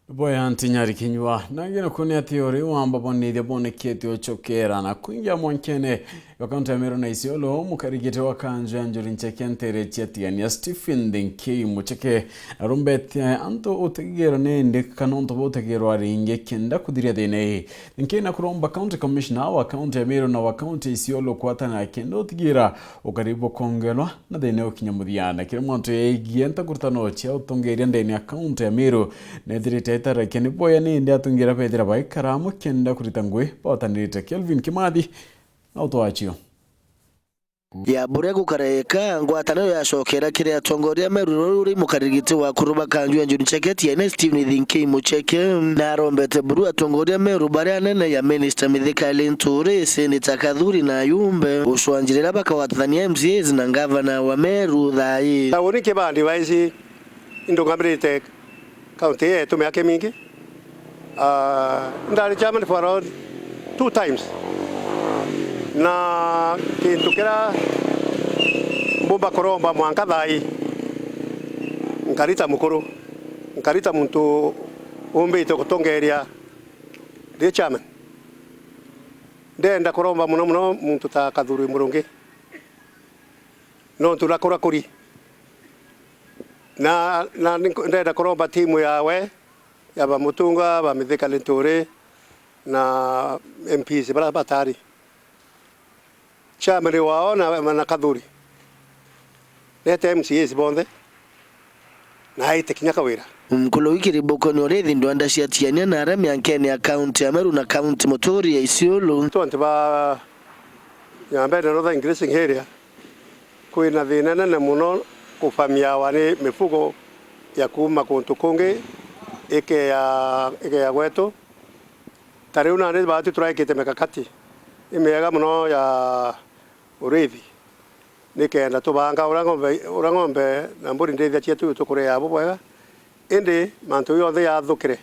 Boya antinyari kinywa nangino kuni atiori wamba bonni de bone keti ochokera na kuingia mwankene wakaunt ya Meru na Isiolo mukarigite wakanje anjuri nchekentere chiatiani ya Stephen Denkei mucheke rumbeti anto utegero nende kanonto utegero aringe kenda kudiria dene Denkei na kuromba county commissioner wa county ya Meru na wa county Isiolo kuatana ya kendo utigira ukaribu kongelwa na dene ukinyamudiana kire mwanto ya igienta kurtano chia utongeria dene ya county ya Meru nedirite Tara keni boya ni ndia tungira pedira bai karamu kenda kuritangwe bawatanirite Kelvin Kimadi autoachio ya burego kareka ngwataniro yacokera kire atongoria Meru ruri mukarigiti wa kuruba kanju anjuni cheketi ya Stephen Denkei mucheke na rombete buru atongoria Meru baria nene ya Minister Mithika Linturi Senator Kadhuri na Yumbe uswanjirira bakawathania MCAs na governor wa Meru thai tawoni kibandi waisi indongamrite county yetu miaka mingi ndari chairman for around 2 times na kintu kira mbumba koromba mwanka thai nkarita mukuru nkarita muntu umbite kutongeria de chairman ndenda koromba muno muntu ta Kadhuri Murungi no turakora kuri na ndenda koromba timu yawe ya Bamutunga ba Mithika Linturi na MPs bara batari chairman wao na Kadhuri leta MCAs bonde na ite kinyaka wira mkulo wiki riboko ni orethi ndo andashia tiania na arami ankeni ya county ya Meru na county motori ya Isiolo tonte ba nyambe na Northern Grazing area kuina thina nene muno kufamia wani mifugo ya kuma kuntu kungi ike ya gwetu tariu na nĩ batu tũraikĩte mikakati imega muno ya urithi nikenda tubanga ura ng'ombe na mburi ndithia cietu tukuria abo bwega indi mantu yothe yathukire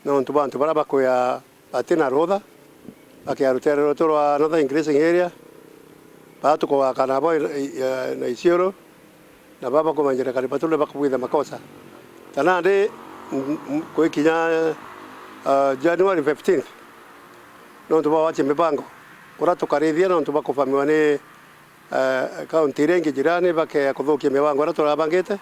no bantu bara bakuya batina rotha bakiaruterero turwa Northern Grazing area batu kwa kana boy na Isiolo na baba kumanjira kali batule bakubwitha makosa tanande kuikinya January 15th no tuba wache mipango kura tukarithia no tuba kufamiwa ni county rengi jirani bake kuthukia mipango ara turabangite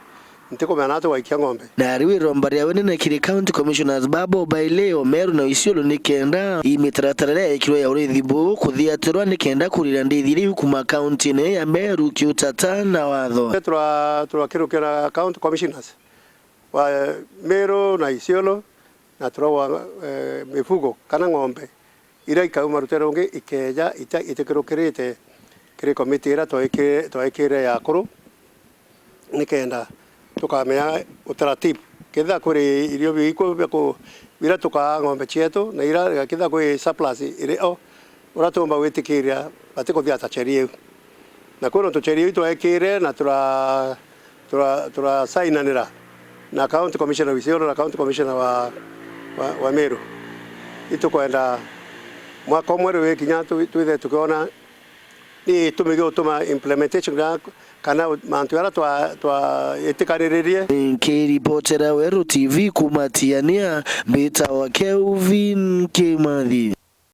ntiko mena atu waikia ng'ombe na riwi rombaria wene na kiri county commissioners babo baileo Meru na Isiolo ni kenda imitaratara ikiro ya urithibu kuthiatirwa ni kenda kurira ndithiri kuma county ne ya Meru kiutata na watho turakirukira county commissioners wa Meru na Isiolo na turawa mifugo kana ng'ombe ira ikauma rutero ngi ikeja itekirukirite kiri committee ira toikire ya kuru nikenda tukamea utaratibu kitha kuri irio biko biko bira tuka ng'ombe cietu na ira kitha kuri surplus irio uratomba witikiria batiko thiata cherie na kuno tucherie toikire na tura sainanira na county commissioner Isiolo na county commissioner wa Meru itukwenda mwaka mweru wikinya twithe tukiona ni tumige utuma implementation kana mantu yara twa itikariririe Nkiri reportera Weru TV kumatiania mbita wa Kelvin Kimadi.